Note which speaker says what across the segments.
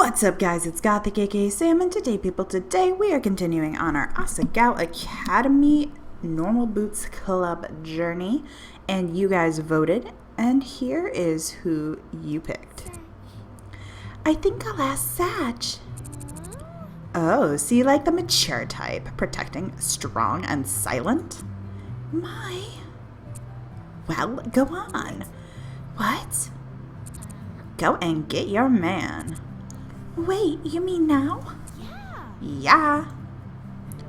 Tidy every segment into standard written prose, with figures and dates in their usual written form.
Speaker 1: What's up, guys? It's Gothic aka Sam, and today we are continuing on our Asagao Academy Normal Boots Club journey, and you guys voted, and here is who you picked. I think I'll ask Satch. Oh, so you like the mature type, protecting, strong, and silent? My. Well, go on. What? Go and get your man. Wait, you mean now? Yeah.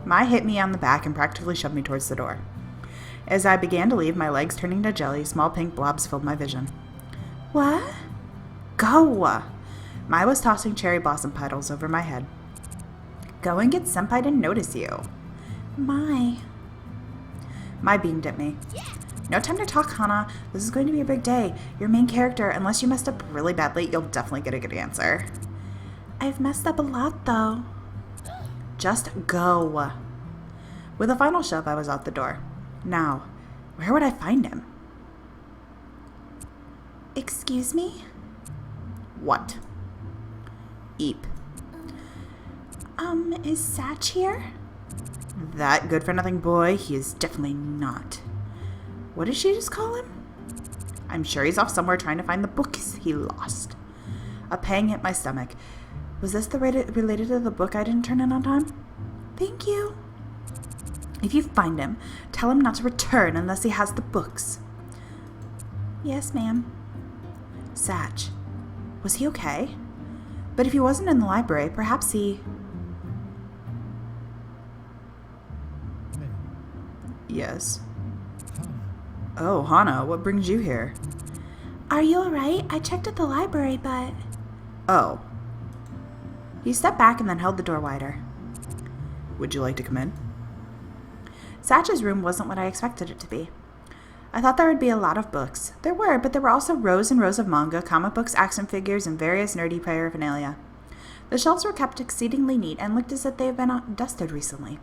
Speaker 1: Mai hit me on the back and practically shoved me towards the door. As I began to leave, my legs turning to jelly, small pink blobs filled my vision. What? Go! Mai was tossing cherry blossom petals over my head. Go and get Senpai to notice you. Mai beamed at me. No time to talk, Hana. This is going to be a big day. Your main character, unless you messed up really badly, you'll definitely get a good answer. I've messed up a lot, though. Just go. With a final shove, I was out the door. Now, where would I find him? Excuse me? What? Eep. Is Satch here? That good-for-nothing boy? He is definitely not. What did she just call him? I'm sure he's off somewhere trying to find the books he lost. A pang hit my stomach. Was this related to the book I didn't turn in on time? Thank you. If you find him, tell him not to return unless he has the books. Yes, ma'am. Satch. Was he okay? But if he wasn't in the library, perhaps he... Yes. Oh, Hana, what brings you here? Are you alright? I checked at the library, but... Oh. He stepped back and then held the door wider. Would you like to come in? Satch's room wasn't what I expected it to be. I thought there would be a lot of books. There were, but there were also rows and rows of manga, comic books, action figures, and various nerdy paraphernalia. The shelves were kept exceedingly neat and looked as if they had been dusted recently.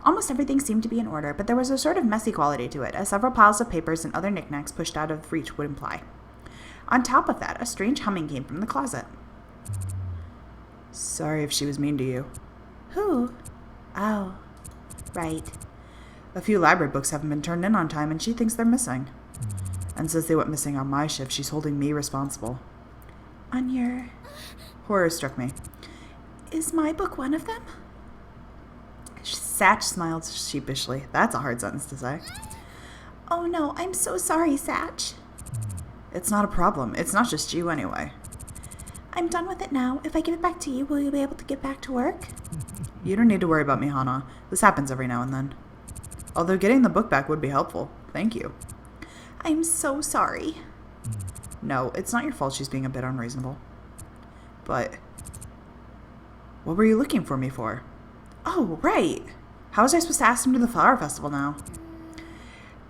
Speaker 1: Almost everything seemed to be in order, but there was a sort of messy quality to it, as several piles of papers and other knickknacks pushed out of reach would imply. On top of that, a strange humming came from the closet. Sorry if she was mean to you. Who? Oh, right. A few library books haven't been turned in on time, and she thinks they're missing. And since they went missing on my shift, she's holding me responsible. On your... Horror struck me. Is my book one of them? Satch smiled sheepishly. That's a hard sentence to say. Oh no, I'm so sorry, Satch. It's not a problem. It's not just you anyway. I'm done with it now. If I give it back to you, will you be able to get back to work? You don't need to worry about me, Hana. This happens every now and then. Although getting the book back would be helpful. Thank you. I'm so sorry. No, it's not your fault she's being a bit unreasonable. But... what were you looking for me for? Oh, right. How was I supposed to ask him to the flower festival now?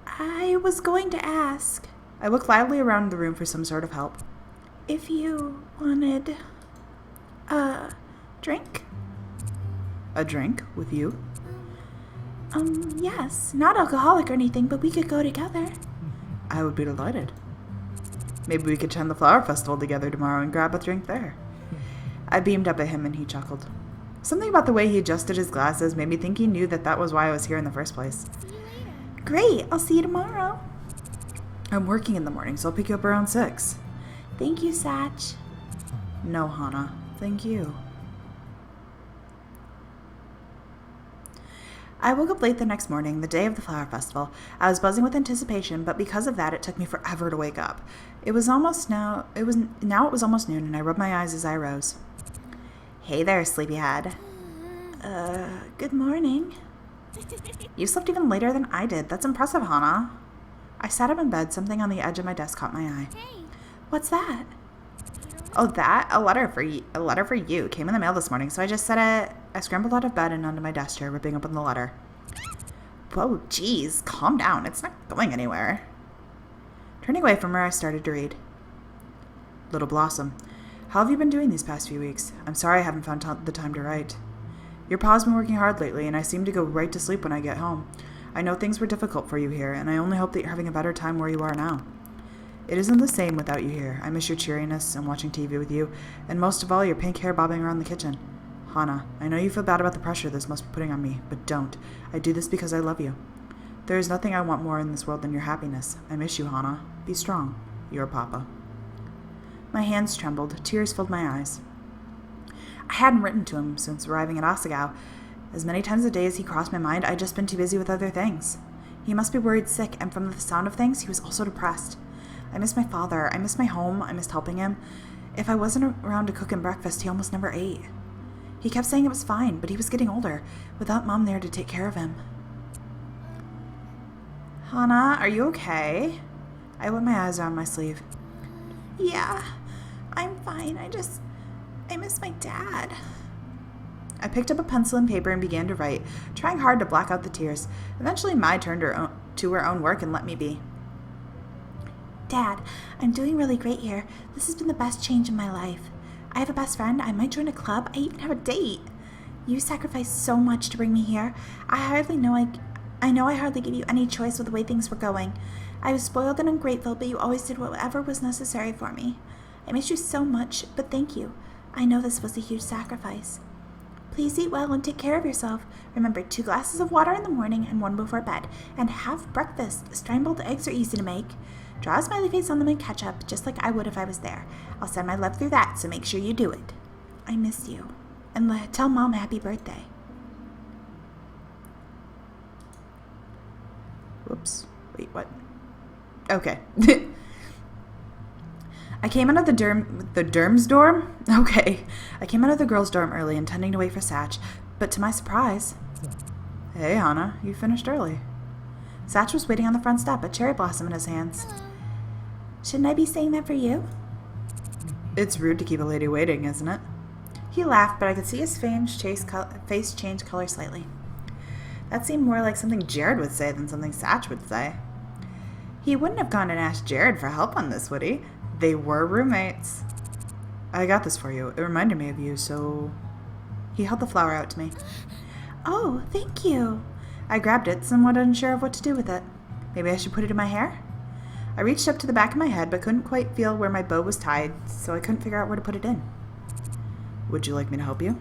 Speaker 1: I was going to ask. I looked loudly around the room for some sort of help. If you wanted a drink? A drink? With you? Yes. Not alcoholic or anything, but we could go together. I would be delighted. Maybe we could attend the flower festival together tomorrow and grab a drink there. I beamed up at him and he chuckled. Something about the way he adjusted his glasses made me think he knew that was why I was here in the first place. Great, I'll see you tomorrow. I'm working in the morning, so I'll pick you up around 6. Thank you, Satch. No, Hana. Thank you. I woke up late the next morning, the day of the flower festival. I was buzzing with anticipation, but because of that, it took me forever to wake up. It was almost noon, and I rubbed my eyes as I rose. Hey there, sleepyhead. Good morning. You slept even later than I did. That's impressive, Hana. I sat up in bed. Something on the edge of my desk caught my eye. Hey. What's that? Oh, that? A letter for you. Came in the mail this morning, so I just said it. I scrambled out of bed and onto my desk chair, ripping open the letter. Whoa, geez. Calm down. It's not going anywhere. Turning away from her, I started to read. Little Blossom. How have you been doing these past few weeks? I'm sorry I haven't found the time to write. Your pa's been working hard lately, and I seem to go right to sleep when I get home. I know things were difficult for you here, and I only hope that you're having a better time where you are now. It isn't the same without you here. I miss your cheeriness and watching TV with you, and most of all, your pink hair bobbing around the kitchen. Hana, I know you feel bad about the pressure this must be putting on me, but don't. I do this because I love you. There is nothing I want more in this world than your happiness. I miss you, Hana. Be strong. Your Papa. My hands trembled. Tears filled my eyes. I hadn't written to him since arriving at Asagao. As many times a day as he crossed my mind, I'd just been too busy with other things. He must be worried sick, and from the sound of things, he was also depressed. I missed my father. I missed my home. I missed helping him. If I wasn't around to cook him breakfast, he almost never ate. He kept saying it was fine, but he was getting older, without Mom there to take care of him. Hana, are you okay? I wet my eyes around my sleeve. Yeah, I'm fine. I miss my dad. I picked up a pencil and paper and began to write, trying hard to block out the tears. Eventually, Mai turned to her own work and let me be. Dad, I'm doing really great here. This has been the best change in my life. I have a best friend. I might join a club. I even have a date. You sacrificed so much to bring me here. I know I hardly gave you any choice with the way things were going. I was spoiled and ungrateful, but you always did whatever was necessary for me. I miss you so much, but thank you. I know this was a huge sacrifice. Please eat well and take care of yourself. Remember, 2 glasses of water in the morning and 1 before bed. And have breakfast. Scrambled eggs are easy to make. Draw a smiley face on them in ketchup, just like I would if I was there. I'll send my love through that, so make sure you do it. I miss you. And tell Mom happy birthday. Whoops. Wait, what? Okay. I came out of the derm's dorm? Okay. I came out of the girls' dorm early, intending to wait for Satch, but to my surprise... Hey, Hana, you finished early. Satch was waiting on the front step, a cherry blossom in his hands. Shouldn't I be saying that for you? It's rude to keep a lady waiting, isn't it? He laughed, but I could see his face change color slightly. That seemed more like something Jared would say than something Satch would say. He wouldn't have gone and asked Jared for help on this, would he? They were roommates. I got this for you. It reminded me of you, so... He held the flower out to me. Oh, thank you. I grabbed it, somewhat unsure of what to do with it. Maybe I should put it in my hair? I reached up to the back of my head, but couldn't quite feel where my bow was tied, so I couldn't figure out where to put it in. Would you like me to help you?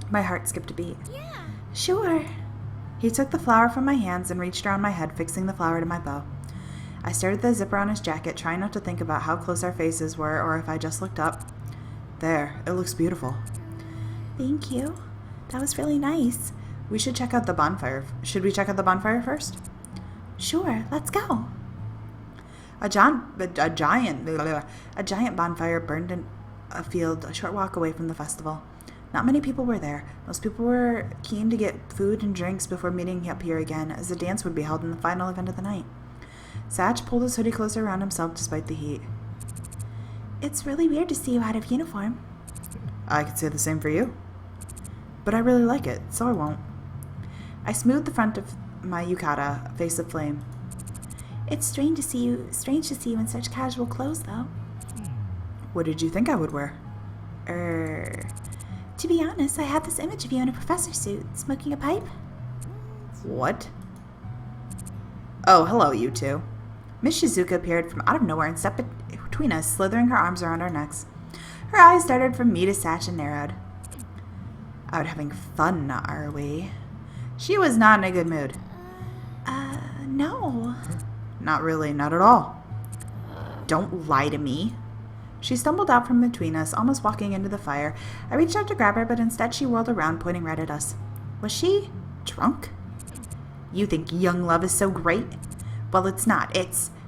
Speaker 1: My heart skipped a beat. Yeah. Sure. He took the flower from my hands and reached around my head, fixing the flower to my bow. I stared at the zipper on his jacket, trying not to think about how close our faces were or if I just looked up. There, it looks beautiful. Thank you. That was really nice. We should check out the bonfire. Should we check out the bonfire first? Sure, let's go. A giant bonfire burned in a field a short walk away from the festival. Not many people were there. Most people were keen to get food and drinks before meeting up here again, as a dance would be held in the final event of the night. Satch pulled his hoodie closer around himself despite the heat. It's really weird to see you out of uniform. I could say the same for you. But I really like it, so I won't. I smoothed the front of my yukata, face of flame. It's strange to see you in such casual clothes, though. What did you think I would wear? To be honest, I had this image of you in a professor suit, smoking a pipe. What? Oh, hello, you two. Miss Shizuka appeared from out of nowhere and stepped between us, slithering her arms around our necks. Her eyes darted from me to Satch and narrowed. Out having fun, are we? She was not in a good mood. No. Not really, not at all. Don't lie to me. She stumbled out from between us, almost walking into the fire. I reached out to grab her, but instead she whirled around, pointing right at us. Was she drunk? You think young love is so great? Well, it's not.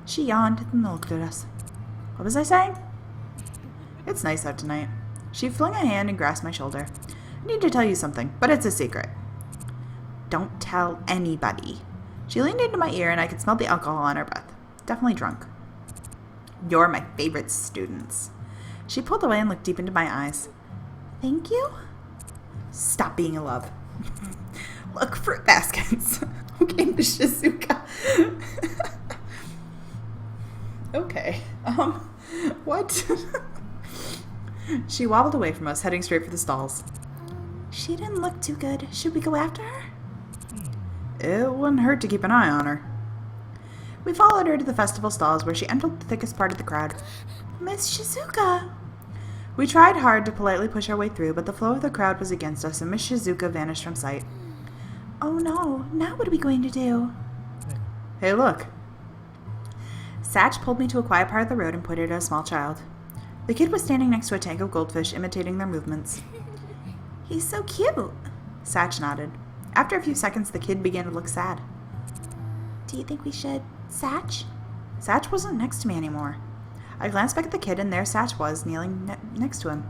Speaker 1: She yawned and looked at us. What was I saying? It's nice out tonight. She flung a hand and grasped my shoulder. I need to tell you something, but it's a secret. Don't tell anybody. She leaned into my ear and I could smell the alcohol on her breath. Definitely drunk. You're my favorite students. She pulled away and looked deep into my eyes. Thank you? Stop being in love. Look, fruit baskets. Okay, Miss Shizuka. Okay. What? She wobbled away from us, heading straight for the stalls. She didn't look too good. Should we go after her? It wouldn't hurt to keep an eye on her. We followed her to the festival stalls where she entered the thickest part of the crowd. Miss Shizuka! We tried hard to politely push our way through, but the flow of the crowd was against us and Miss Shizuka vanished from sight. Oh no, now what are we going to do? Hey, look. Satch pulled me to a quiet part of the road and pointed at a small child. The kid was standing next to a tank of goldfish, imitating their movements. He's so cute. Satch nodded. After a few seconds, the kid began to look sad. Do you think we should, Satch? Satch wasn't next to me anymore. I glanced back at the kid, and there Satch was, kneeling next to him.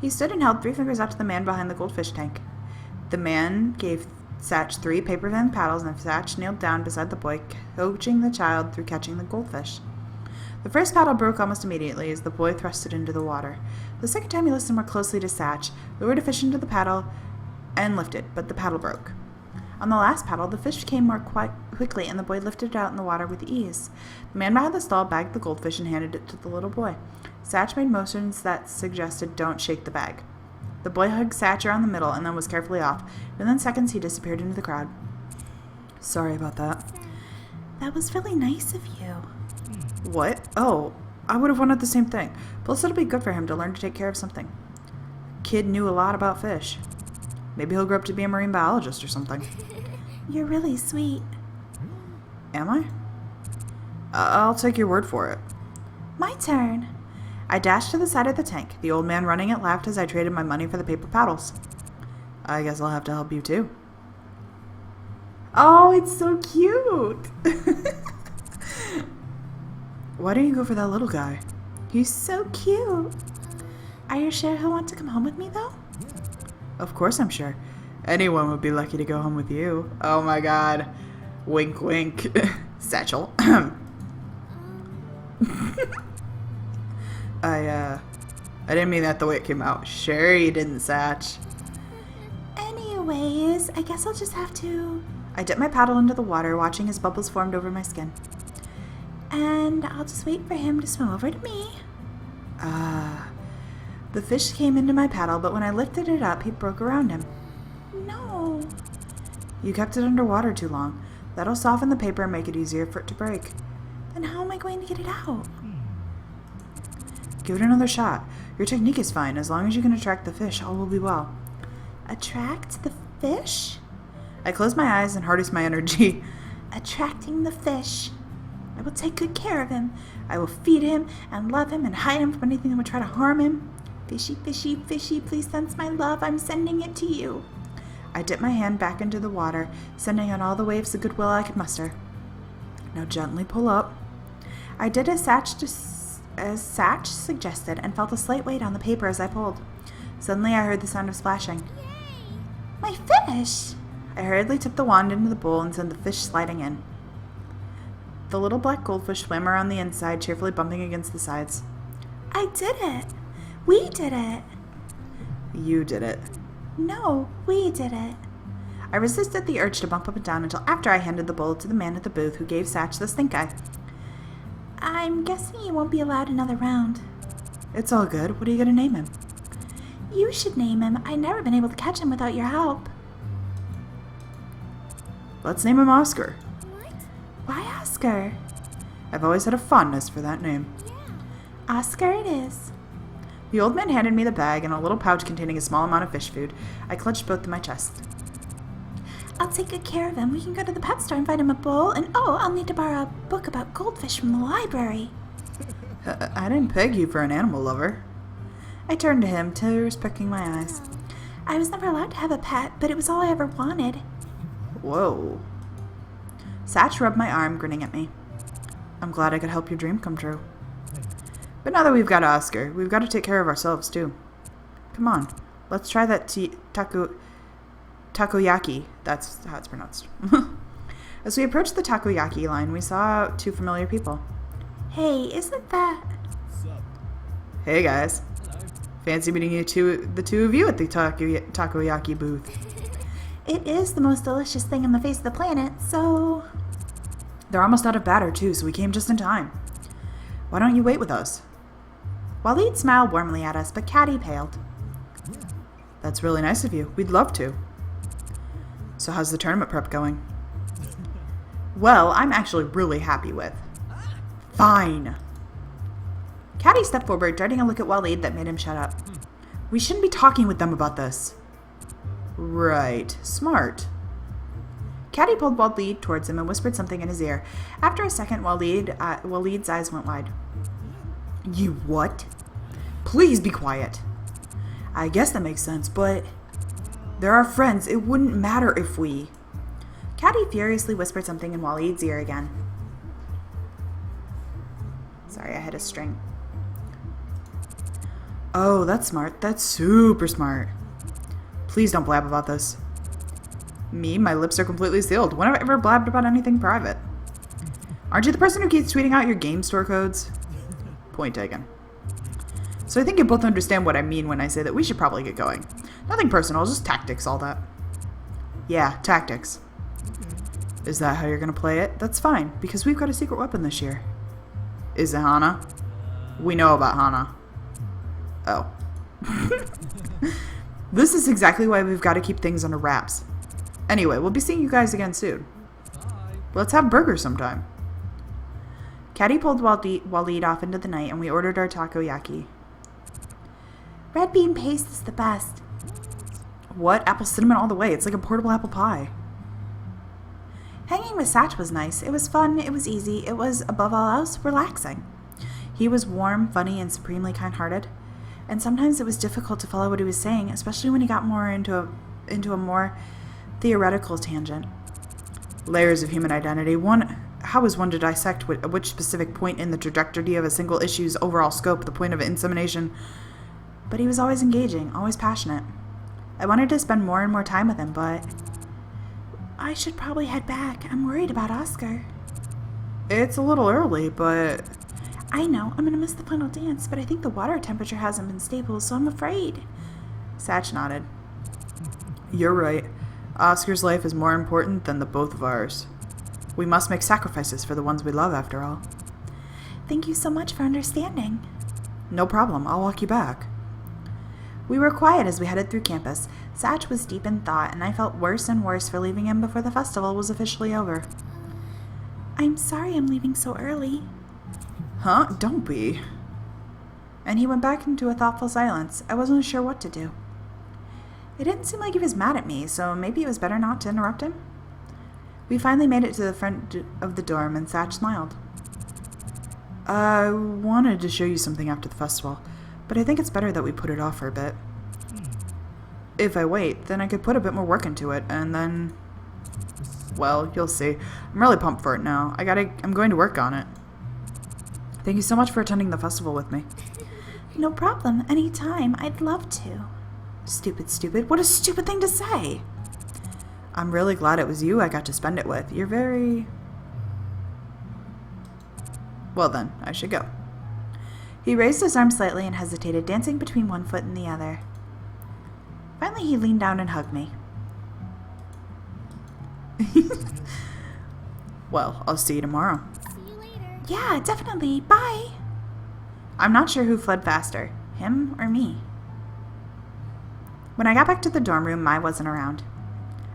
Speaker 1: He stood and held 3 fingers up to the man behind the goldfish tank. The man gave Satch 3 paper thin paddles, and Satch kneeled down beside the boy, coaching the child through catching the goldfish. The first paddle broke almost immediately as the boy thrust it into the water. The second time he listened more closely to Satch, lowered a fish into the paddle, and lifted, but the paddle broke. On the last paddle, the fish came more quickly, and the boy lifted it out in the water with ease. The man behind the stall bagged the goldfish and handed it to the little boy. Satch made motions that suggested don't shake the bag. The boy hugged Satch around the middle and then was carefully off. Within seconds, he disappeared into the crowd. Sorry about that. That was really nice of you. What? Oh, I would have wanted the same thing. Plus, it'll be good for him to learn to take care of something. Kid knew a lot about fish. Maybe he'll grow up to be a marine biologist or something. You're really sweet. Am I? I'll take your word for it. My turn. I dashed to the side of the tank. The old man running it laughed as I traded my money for the paper paddles. I guess I'll have to help you too. Oh, it's so cute. Why don't you go for that little guy? He's so cute. Are you sure he'll want to come home with me though? Of course I'm sure. Anyone would be lucky to go home with you. Oh my god. Wink wink. Satchel. I didn't mean that the way it came out. Sure you didn't, Satch. Anyways, I guess I'll just have to... I dipped my paddle into the water, watching his bubbles formed over my skin. And I'll just wait for him to swim over to me. The fish came into my paddle, but when I lifted it up, he broke around him. No. You kept it underwater too long. That'll soften the paper and make it easier for it to break. Then how am I going to get it out? Give it another shot. Your technique is fine. As long as you can attract the fish, all will be well. Attract the fish? I closed my eyes and harnessed my energy. Attracting the fish. I will take good care of him. I will feed him and love him and hide him from anything that would try to harm him. Fishy, fishy, fishy, please sense my love. I'm sending it to you. I dipped my hand back into the water, sending out all the waves of goodwill I could muster. Now gently pull up. I did as Satch suggested and felt a slight weight on the paper as I pulled. Suddenly I heard the sound of splashing. My fish! I hurriedly tipped the wand into the bowl and sent the fish sliding in. The little black goldfish swam around the inside, cheerfully bumping against the sides. I did it! We did it! You did it. No, we did it. I resisted the urge to bump up and down until after I handed the bowl to the man at the booth who gave Satch the stink eye. I'm guessing you won't be allowed another round. It's all good. What are you going to name him? You should name him. I've never been able to catch him without your help. Let's name him Oscar.
Speaker 2: What?
Speaker 1: Why Oscar? I've always had a fondness for that name.
Speaker 2: Yeah.
Speaker 1: Oscar it is. The old man handed me the bag and a little pouch containing a small amount of fish food. I clutched both to my chest. I'll take good care of him. We can go to the pet store and find him a bowl, and I'll need to borrow a book about goldfish from the library. I didn't peg you for an animal lover. I turned to him, tears picking my eyes. I was never allowed to have a pet, but it was all I ever wanted. Whoa. Satch rubbed my arm, grinning at me. I'm glad I could help your dream come true. But now that we've got Oscar, we've got to take care of ourselves, too. Come on, let's try that takoyaki. That's how it's pronounced. As we approached the takoyaki line, we saw 2 familiar people. Hey, isn't that...
Speaker 2: What's up?
Speaker 1: Hey, guys.
Speaker 2: Hello.
Speaker 1: Fancy meeting the two of you at the takoyaki booth. It is the most delicious thing on the face of the planet, so... They're almost out of batter, too, so we came just in time. Why don't you wait with us? Waleed smiled warmly at us, but Caddy paled. That's really nice of you. We'd love to. So how's the tournament prep going? well, I'm actually really happy with. Fine. Caddy stepped forward, darting a look at Waleed that made him shut up. We shouldn't be talking with them about this. Right. Smart. Caddy pulled Waleed towards him and whispered something in his ear. After a second, Waleed's eyes went wide. You what? Please be quiet. I guess that makes sense, but they're our friends. It wouldn't matter if we... Caddy furiously whispered something in Waleed's ear again. Sorry, I hit a string. Oh, that's smart. That's super smart. Please don't blab about this. Me? My lips are completely sealed. When have I ever blabbed about anything private? Aren't you the person who keeps tweeting out your game store codes? Point taken. So I think you both understand what I mean when I say that we should probably get going. Nothing personal, just tactics, all that. Yeah, tactics. Is that how you're gonna play it? That's fine, because we've got a secret weapon this year. Is it Hana? We know about Hana. Oh. This is exactly why we've got to keep things under wraps. Anyway, we'll be seeing you guys again soon. Let's have burgers sometime. Caddy pulled Waleed off into the night and we ordered our takoyaki. Red bean paste is the best. What? Apple cinnamon all the way. It's like a portable apple pie. Hanging with Satch was nice. It was fun. It was easy. It was, above all else, relaxing. He was warm, funny, and supremely kind-hearted. And sometimes it was difficult to follow what he was saying, especially when he got more into a more theoretical tangent. Layers of human identity. How is one to dissect which specific point in the trajectory of a single issue's overall scope, the point of insemination? But he was always engaging, always passionate. I wanted to spend more and more time with him, but... I should probably head back. I'm worried about Oscar. It's a little early, but... I know, I'm gonna miss the final dance, but I think the water temperature hasn't been stable, so I'm afraid. Satch nodded. You're right. Oscar's life is more important than the both of ours. We must make sacrifices for the ones we love, after all. Thank you so much for understanding. No problem, I'll walk you back. We were quiet as we headed through campus. Satch was deep in thought, and I felt worse and worse for leaving him before the festival was officially over. I'm sorry I'm leaving so early. Huh? Don't be. And he went back into a thoughtful silence. I wasn't sure what to do. It didn't seem like he was mad at me, so maybe it was better not to interrupt him. We finally made it to the front of the dorm, and Satch smiled. I wanted to show you something after the festival, but I think it's better that we put it off for a bit. If I wait, then I could put a bit more work into it, and then... Well, you'll see. I'm really pumped for it now. I'm going to work on it. Thank you so much for attending the festival with me. No problem. Anytime. I'd love to. Stupid. What a stupid thing to say. I'm really glad it was you I got to spend it with. You're very... Well then, I should go. He raised his arm slightly and hesitated, dancing between one foot and the other. Finally, he leaned down and hugged me. Well, I'll see you tomorrow.
Speaker 2: See you later.
Speaker 1: Yeah, definitely. Bye. I'm not sure who fled faster, him or me. When I got back to the dorm room, Mai wasn't around.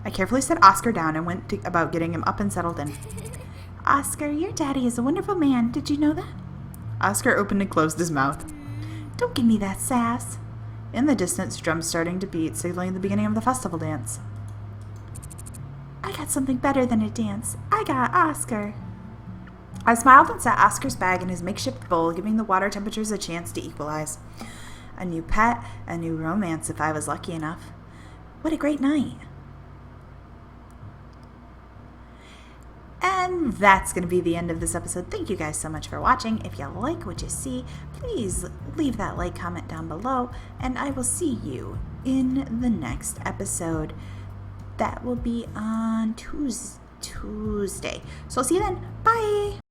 Speaker 1: I carefully set Oscar down and went about getting him up and settled in. Oscar, your daddy is a wonderful man. Did you know that? Oscar opened and closed his mouth. Don't give me that sass. In the distance, drums starting to beat, signaling the beginning of the festival dance. I got something better than a dance. I got Oscar. I smiled and set Oscar's bag in his makeshift bowl, giving the water temperatures a chance to equalize. A new pet, a new romance if I was lucky enough. What a great night. And that's going to be the end of this episode. Thank you guys so much for watching. If you like what you see, please leave that like, comment down below, and I will see you in the next episode. That will be on Tuesday. So I'll see you then. Bye!